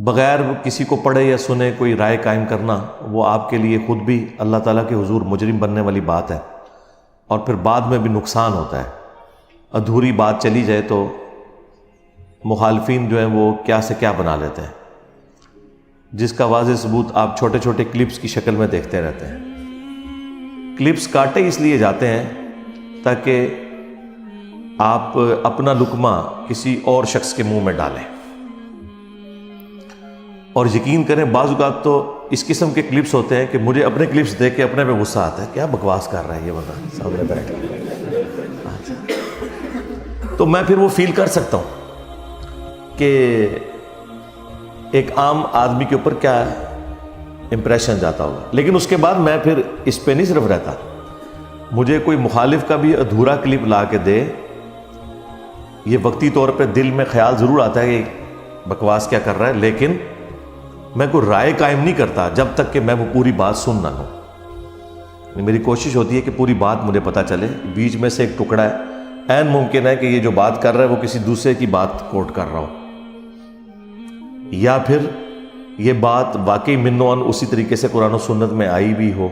بغیر کسی کو پڑھے یا سنے کوئی رائے قائم کرنا وہ آپ کے لیے خود بھی اللہ تعالیٰ کے حضور مجرم بننے والی بات ہے، اور پھر بعد میں بھی نقصان ہوتا ہے۔ ادھوری بات چلی جائے تو مخالفین جو ہیں وہ کیا سے کیا بنا لیتے ہیں، جس کا واضح ثبوت آپ چھوٹے چھوٹے کلپس کی شکل میں دیکھتے رہتے ہیں۔ کلپس کاٹے اس لیے جاتے ہیں تاکہ آپ اپنا لقمہ کسی اور شخص کے منہ میں ڈالیں، اور یقین کریں بعض اوقات تو اس قسم کے کلپس ہوتے ہیں کہ مجھے اپنے کلپس دیکھ کے اپنے پہ غصہ آتا ہے، کیا بکواس کر رہا ہے یہ بندہ سامنے بیٹھ کے۔ تو میں پھر وہ فیل کر سکتا ہوں کہ ایک عام آدمی کے اوپر کیا امپریشن جاتا ہوگا، لیکن اس کے بعد میں پھر اس پہ نہیں صرف رہتا، مجھے کوئی مخالف کا بھی ادھورا کلپ لا کے دے، یہ وقتی طور پہ دل میں خیال ضرور آتا ہے کہ بکواس کیا کر رہا ہے، لیکن میں کوئی رائے قائم نہیں کرتا جب تک کہ میں وہ پوری بات سن نہ لوں۔ میری کوشش ہوتی ہے کہ پوری بات مجھے پتہ چلے، بیچ میں سے ایک ٹکڑا ہے، عین ممکن ہے کہ یہ جو بات کر رہا ہے وہ کسی دوسرے کی بات کوٹ کر رہا ہو، یا پھر یہ بات واقعی منوان اسی طریقے سے قرآن و سنت میں آئی بھی ہو۔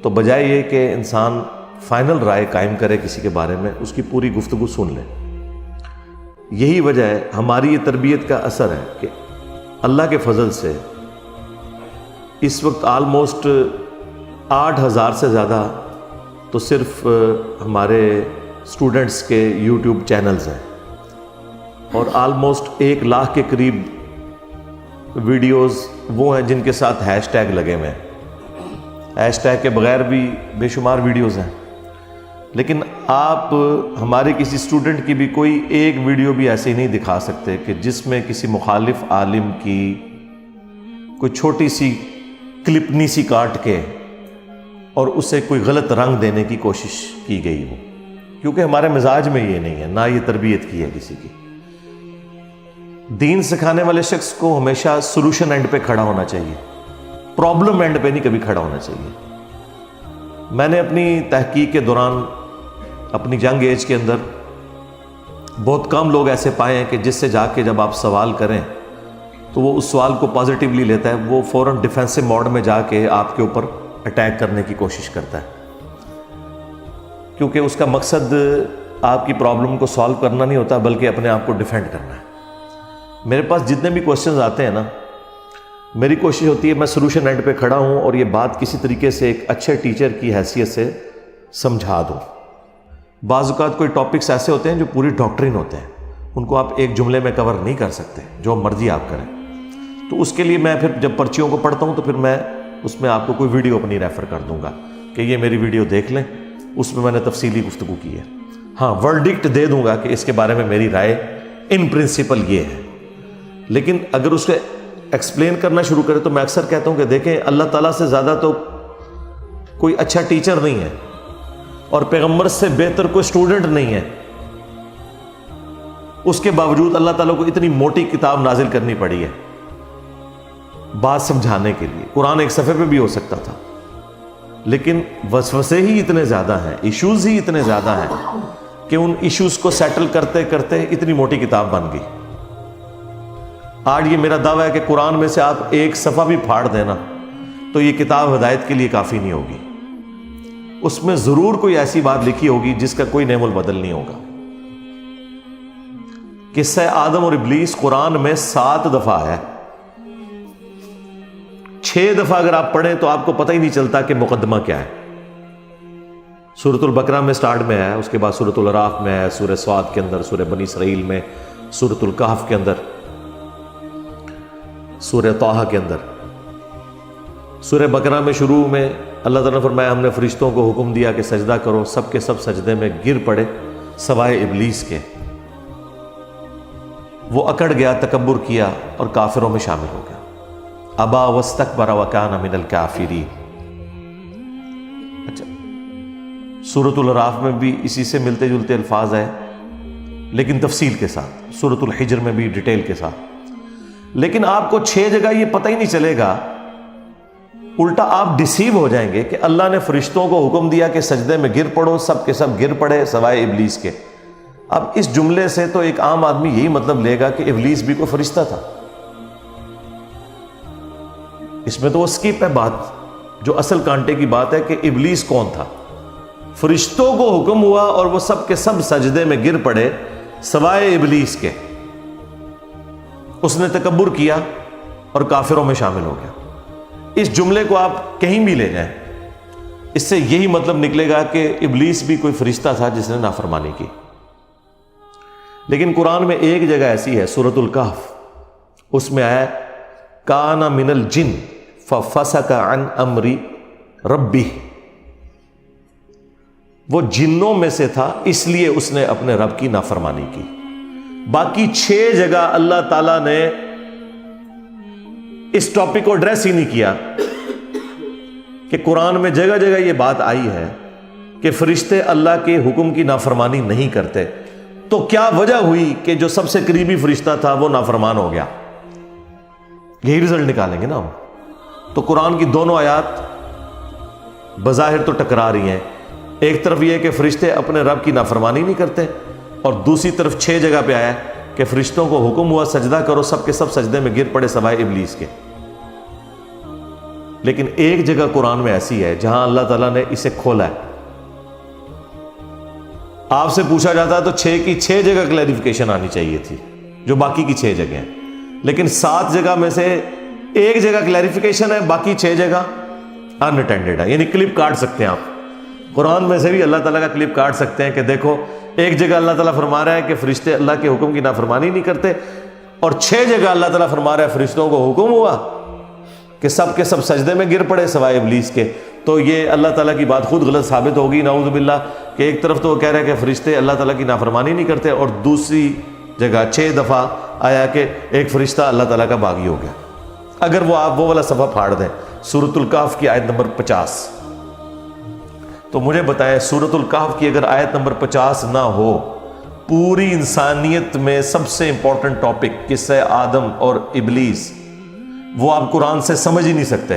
تو بجائے یہ کہ انسان فائنل رائے قائم کرے کسی کے بارے میں، اس کی پوری گفتگو سن لے۔ یہی وجہ ہے، ہماری یہ تربیت کا اثر ہے کہ اللہ کے فضل سے اس وقت آلموسٹ 8,000 سے زیادہ تو صرف ہمارے اسٹوڈنٹس کے یوٹیوب چینلز ہیں، اور آلموسٹ 1 لاکھ کے قریب ویڈیوز وہ ہیں جن کے ساتھ ہیش ٹیگ لگے ہوئے ہیں۔ ہیش ٹیگ کے بغیر بھی بے شمار ویڈیوز ہیں، لیکن آپ ہمارے کسی اسٹوڈنٹ کی بھی کوئی ایک ویڈیو بھی ایسے ہی نہیں دکھا سکتے کہ جس میں کسی مخالف عالم کی کوئی چھوٹی سی کلپنی سی کاٹ کے اور اسے کوئی غلط رنگ دینے کی کوشش کی گئی ہو، کیونکہ ہمارے مزاج میں یہ نہیں ہے، نہ یہ تربیت کی ہے کسی کی۔ دین سکھانے والے شخص کو ہمیشہ سولوشن اینڈ پہ کھڑا ہونا چاہیے، پرابلم اینڈ پہ نہیں کبھی کھڑا ہونا چاہیے۔ میں نے اپنی تحقیق کے دوران اپنی ینگ ایج کے اندر بہت کم لوگ ایسے پائے ہیں کہ جس سے جا کے جب آپ سوال کریں تو وہ اس سوال کو پازیٹیولی لیتا ہے، وہ فوراً ڈیفینسو موڈ میں جا کے آپ کے اوپر اٹیک کرنے کی کوشش کرتا ہے، کیونکہ اس کا مقصد آپ کی پرابلم کو سالو کرنا نہیں ہوتا بلکہ اپنے آپ کو ڈیفینڈ کرنا ہے۔ میرے پاس جتنے بھی کوشچنز آتے ہیں نا، میری کوشش ہوتی ہے میں سولوشن اینڈ پہ کھڑا ہوں اور یہ بات کسی طریقے سے ایک اچھے ٹیچر کی حیثیت سے سمجھا دوں۔ بعض اوقات کوئی ٹاپکس ایسے ہوتے ہیں جو پوری ڈاکٹرین ہوتے ہیں، ان کو آپ ایک جملے میں کور نہیں کر سکتے، جو مرضی آپ کریں، تو اس کے لیے میں پھر جب پرچیوں کو پڑھتا ہوں تو پھر میں اس میں آپ کو کوئی ویڈیو اپنی ریفر کر دوں گا کہ یہ میری ویڈیو دیکھ لیں، اس میں نے تفصیلی گفتگو کی ہے۔ ہاں، ورڈکٹ دے دوں گا کہ اس کے بارے میں میری رائے ان پرنسپل یہ ہے، لیکن اگر اس کو ایکسپلین کرنا شروع کرے تو میں اکثر کہتا ہوں کہ دیکھیں اللہ تعالیٰ سے زیادہ تو کوئی اچھا ٹیچر نہیں ہے، اور پیغمبر سے بہتر کوئی اسٹوڈنٹ نہیں ہے، اس کے باوجود اللہ تعالیٰ کو اتنی موٹی کتاب نازل کرنی پڑی ہے بات سمجھانے کے لیے۔ قرآن ایک صفحے پہ بھی ہو سکتا تھا، لیکن وسوسے ہی اتنے زیادہ ہیں، ایشوز ہی اتنے زیادہ ہیں کہ ان ایشوز کو سیٹل کرتے کرتے اتنی موٹی کتاب بن گئی۔ آج یہ میرا دعویٰ ہے کہ قرآن میں سے آپ ایک صفحہ بھی پھاڑ دینا تو یہ کتاب ہدایت کے لیے کافی نہیں ہوگی، اس میں ضرور کوئی ایسی بات لکھی ہوگی جس کا کوئی نعم البدل نہیں ہوگا۔ قصہ آدم اور ابلیس قرآن میں 7 دفعہ ہے، 6 دفعہ اگر آپ پڑھیں تو آپ کو پتہ ہی نہیں چلتا کہ مقدمہ کیا ہے۔ سورۃ البقرہ میں سٹارٹ میں ہے، اس کے بعد سورۃ الاعراف میں ہے، سورہ سعد کے اندر، سورہ بنی اسرائیل میں، سورۃ الکہف کے اندر، سورہ طٰہٰ کے اندر۔ سورہ بقرہ میں شروع میں اللہ تعالیٰ نے فرمایا ہم نے فرشتوں کو حکم دیا کہ سجدہ کرو، سب کے سب سجدے میں گر پڑے سوائے ابلیس کے، وہ اکڑ گیا، تکبر کیا اور کافروں میں شامل ہو گیا۔ ابا واستکبر وکان من الکافرین۔ اچھا، سورۃ الاعراف میں بھی اسی سے ملتے جلتے الفاظ ہیں لیکن تفصیل کے ساتھ، سورۃ الحجر میں بھی ڈیٹیل کے ساتھ، لیکن آپ کو 6 جگہ یہ پتہ ہی نہیں چلے گا، الٹا آپ ڈیسیو ہو جائیں گے کہ اللہ نے فرشتوں کو حکم دیا کہ سجدے میں گر پڑو، سب کے سب گر پڑے سوائے ابلیس کے۔ اب اس جملے سے تو ایک عام آدمی یہی مطلب لے گا کہ ابلیس بھی کوئی فرشتہ تھا، اس میں تو وہ اسکپ ہے بات، جو اصل کانٹے کی بات ہے کہ ابلیس کون تھا۔ فرشتوں کو حکم ہوا اور وہ سب کے سب سجدے میں گر پڑے سوائے ابلیس کے۔ اس نے تکبر کیا اور کافروں میں شامل ہو گیا۔ اس جملے کو آپ کہیں بھی لے جائیں، اس سے یہی مطلب نکلے گا کہ ابلیس بھی کوئی فرشتہ تھا جس نے نافرمانی کی۔ لیکن قرآن میں ایک جگہ ایسی ہے، سورۃ الکہف، اس میں آیا کان من الجن ففسق عن امر ربہ، وہ جنوں میں سے تھا اس لیے اس نے اپنے رب کی نافرمانی کی۔ باقی 6 جگہ اللہ تعالیٰ نے اس ٹاپک کو ایڈریس ہی نہیں کیا کہ قرآن میں جگہ جگہ یہ بات آئی ہے کہ فرشتے اللہ کے حکم کی نافرمانی نہیں کرتے، تو کیا وجہ ہوئی کہ جو سب سے قریبی فرشتہ تھا وہ نافرمان ہو گیا؟ یہی رزلٹ نکالیں گے نا ہم۔ تو قرآن کی دونوں آیات بظاہر تو ٹکرا رہی ہیں، ایک طرف یہ کہ فرشتے اپنے رب کی نافرمانی نہیں کرتے، اور دوسری طرف 6 جگہ پہ آیا کہ فرشتوں کو حکم ہوا سجدہ کرو، سب کے سب سجدے میں گر پڑے سوائے ابلیس کے۔ لیکن ایک جگہ قرآن میں ایسی ہے جہاں اللہ تعالیٰ نے اسے کھولا ہے۔ آپ سے پوچھا جاتا ہے تو 6 کی 6 جگہ کلیریفیکیشن آنی چاہیے تھی، جو باقی کی 6 جگہ ہیں، لیکن 7 جگہ میں سے ایک جگہ کلیریفیکیشن ہے، باقی 6 جگہ ان اٹینڈڈ ہے، یعنی کلپ کاٹ سکتے ہیں آپ قرآن میں سے بھی اللہ تعالیٰ کا کلپ کاٹ سکتے ہیں کہ دیکھو ایک جگہ اللہ تعالیٰ فرما رہا ہے کہ فرشتے اللہ کے حکم کی نافرمانی نہیں کرتے، اور 6 جگہ اللہ تعالیٰ فرما رہا ہے فرشتوں کو حکم ہوا کہ سب کے سب سجدے میں گر پڑے سوائے ابلیس کے۔ تو یہ اللہ تعالیٰ کی بات خود غلط ثابت ہوگی نعوذ باللہ، کہ ایک طرف تو وہ کہہ رہا ہے کہ فرشتے اللہ تعالیٰ کی نافرمانی نہیں کرتے، اور دوسری جگہ 6 دفعہ آیا کہ ایک فرشتہ اللہ تعالیٰ کا باغی ہو گیا۔ اگر وہ آپ وہ والا صفحہ پھاڑ دیں، سورۃ الکہف کی آیت نمبر 50، تو مجھے بتائیں سورۃ الکہف کی اگر آیت نمبر 50 نہ ہو، پوری انسانیت میں سب سے امپورٹنٹ ٹاپک قصہ آدم اور ابلیس، وہ آپ قرآن سے سمجھ ہی نہیں سکتے،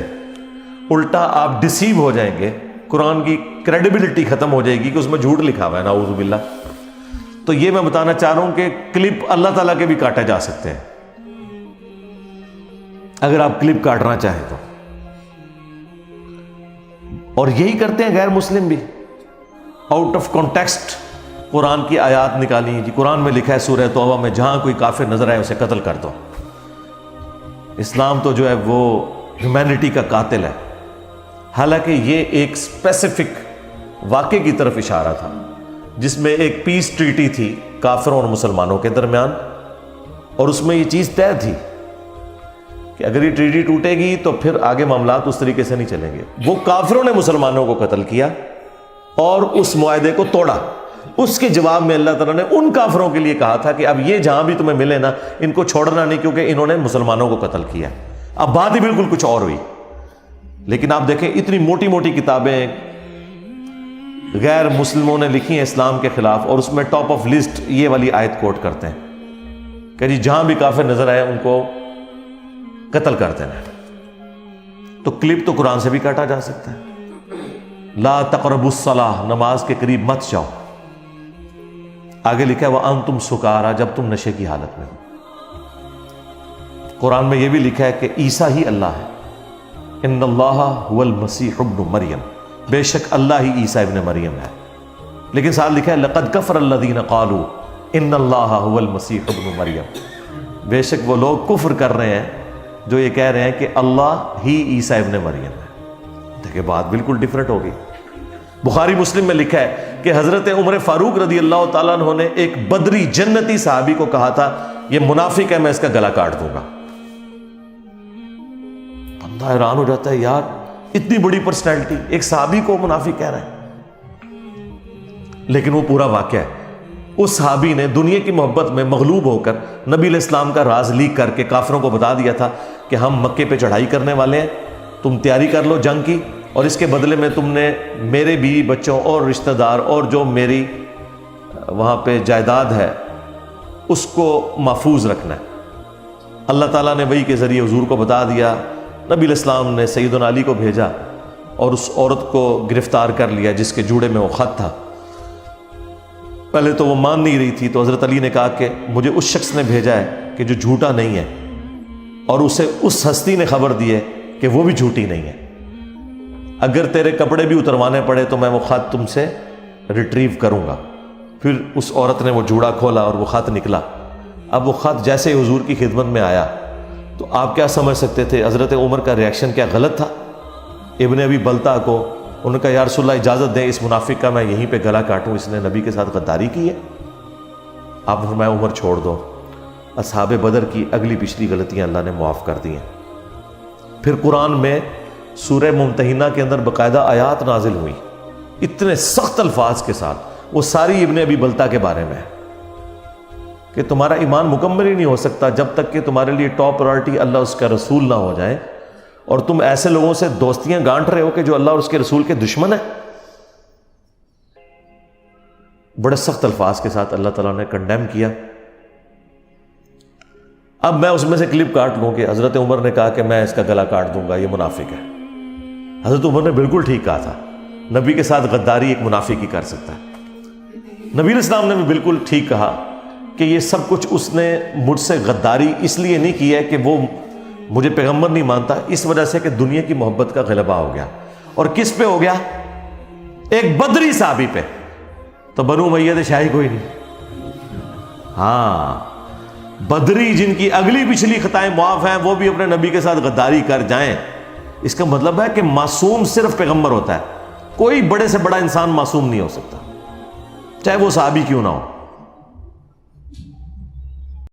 الٹا آپ ڈسیو ہو جائیں گے، قرآن کی کریڈیبلٹی ختم ہو جائے گی کہ اس میں جھوٹ لکھا ہوا ہے نعوذ باللہ۔ تو یہ میں بتانا چاہ رہا ہوں کہ کلپ اللہ تعالیٰ کے بھی کاٹے جا سکتے ہیں اگر آپ کلپ کاٹنا چاہیں تو، اور یہی کرتے ہیں غیر مسلم بھی، آؤٹ آف کانٹیکسٹ قرآن کی آیات نکالی جی، قرآن میں لکھا ہے سورہ توبہ میں جہاں کوئی کافر نظر آئے اسے قتل کر دو۔ اسلام تو جو ہے وہ ہیومینٹی کا قاتل ہے، حالانکہ یہ ایک اسپیسیفک واقعے کی طرف اشارہ تھا جس میں ایک پیس ٹریٹی تھی کافروں اور مسلمانوں کے درمیان، اور اس میں یہ چیز طے تھی کہ اگر یہ ٹریٹی ٹوٹے گی تو پھر آگے معاملات اس طریقے سے نہیں چلیں گے۔ وہ کافروں نے مسلمانوں کو قتل کیا اور اس معاہدے کو توڑا، اس کے جواب میں اللہ تعالیٰ نے ان کافروں کے لیے کہا تھا کہ اب یہ جہاں بھی تمہیں ملے نا ان کو چھوڑنا نہیں، کیونکہ انہوں نے مسلمانوں کو قتل کیا۔ اب بات ہی بالکل کچھ اور ہوئی، لیکن آپ دیکھیں اتنی موٹی موٹی کتابیں غیر مسلموں نے لکھی ہیں اسلام کے خلاف، اور اس میں ٹاپ آف لسٹ یہ والی آیت کوٹ کرتے ہیں کہ جی جہاں بھی کافر نظر آئے ان کو قتل کر دینا۔ تو کلپ تو قرآن سے بھی کاٹا جا سکتا ہے، لا تقربوا الصلاۃ، نماز کے قریب مت جاؤ۔ آگے لکھا ہے وَأَنْتُمْ سُكَارَىٰ، جب تم نشے کی حالت میں ہو۔ قرآن میں یہ بھی لکھا ہے کہ عیسیٰ ہی اللہ ہے، ان اللہ هو المسیح ابن مریم، بے شک اللہ ہی عیسیٰ ابن مریم ہے۔ لیکن ساتھ لکھا ہے لقد کفر الذین قالوا ان اللہ هو المسیح ابن مریم، بے شک وہ لوگ کفر کر رہے ہیں جو یہ کہہ رہے ہیں کہ اللہ ہی عیسیٰ ابن مریم ہے۔ دیکھیں بات بالکل ڈیفرنٹ ہوگی۔ بخاری مسلم میں لکھا ہے کہ حضرت عمر فاروق رضی اللہ تعالیٰ عنہ نے ایک بدری جنتی صحابی کو کہا تھا یہ منافق ہے، میں اس کا گلا کاٹ دوں گا۔ بندہ حیران ہو جاتا ہے، یار اتنی بڑی پرسنالٹی ایک صحابی کو منافق کہہ رہا ہے، لیکن وہ پورا واقعہ ہے۔ اس صحابی نے دنیا کی محبت میں مغلوب ہو کر نبی علیہ السلام کا راز لیک کر کے کافروں کو بتا دیا تھا کہ ہم مکے پہ چڑھائی کرنے والے ہیں، تم تیاری کر لو جنگ کی، اور اس کے بدلے میں تم نے میرے بیوی بچوں اور رشتہ دار اور جو میری وہاں پہ جائیداد ہے اس کو محفوظ رکھنا ہے۔ اللہ تعالیٰ نے وحی کے ذریعے حضور کو بتا دیا، نبی علیہ السلام نے سیدنا علی کو بھیجا اور اس عورت کو گرفتار کر لیا جس کے جوڑے میں وہ خط تھا۔ پہلے تو وہ مان نہیں رہی تھی، تو حضرت علی نے کہا کہ مجھے اس شخص نے بھیجا ہے کہ جو جھوٹا نہیں ہے، اور اسے اس ہستی نے خبر دی ہے کہ وہ بھی جھوٹی نہیں ہے. اگر تیرے کپڑے بھی اتروانے پڑے تو میں وہ خط تم سے ریٹریو کروں گا. پھر اس عورت نے وہ جوڑا کھولا اور وہ خط نکلا. اب وہ خط جیسے ہی حضور کی خدمت میں آیا تو آپ کیا سمجھ سکتے تھے حضرت عمر کا ریاکشن کیا غلط تھا؟ ابن ابی بلتع کو انہوں نے کہا یا رسول اللہ اجازت دیں اس منافق کا میں یہیں پہ گلا کاٹوں، اس نے نبی کے ساتھ غداری کی ہے. آپ نے فرمایا عمر چھوڑ دو. اصحاب بدر کی اگلی پچھلی غلطیاں اللہ نے معاف کر دی ہیں. پھر قرآن میں سورہ ممتحنہ کے اندر باقاعدہ آیات نازل ہوئی اتنے سخت الفاظ کے ساتھ، وہ ساری ابن ابی بلتع کے بارے میں کہ تمہارا ایمان مکمل ہی نہیں ہو سکتا جب تک کہ تمہارے لیے ٹاپ پرائرٹی اللہ اس کا رسول نہ ہو جائے، اور تم ایسے لوگوں سے دوستیاں گانٹ رہے ہو کہ جو اللہ اور اس کے رسول کے دشمن ہیں. بڑے سخت الفاظ کے ساتھ اللہ تعالیٰ نے کنڈیم کیا. اب میں اس میں سے کلپ کاٹ لوں کہ حضرت عمر نے کہا کہ میں اس کا گلا کاٹ دوں گا، یہ منافق ہے. حضرت عمر نے بالکل ٹھیک کہا تھا، نبی کے ساتھ غداری ایک منافق ہی کر سکتا ہے. نبی علیہ السلام نے بھی بالکل ٹھیک کہا کہ یہ سب کچھ اس نے مجھ سے غداری اس لیے نہیں کی ہے کہ وہ مجھے پیغمبر نہیں مانتا، اس وجہ سے کہ دنیا کی محبت کا غلبہ ہو گیا. اور کس پہ ہو گیا؟ ایک بدری صحابی پہ. تو بنو امیہ شاہی کوئی نہیں. ہاں بدری جن کی اگلی پچھلی خطائیں معاف ہیں وہ بھی اپنے نبی کے ساتھ غداری کر جائیں، اس کا مطلب ہے کہ معصوم صرف پیغمبر ہوتا ہے. کوئی بڑے سے بڑا انسان معصوم نہیں ہو سکتا، چاہے وہ صحابی کیوں نہ ہو.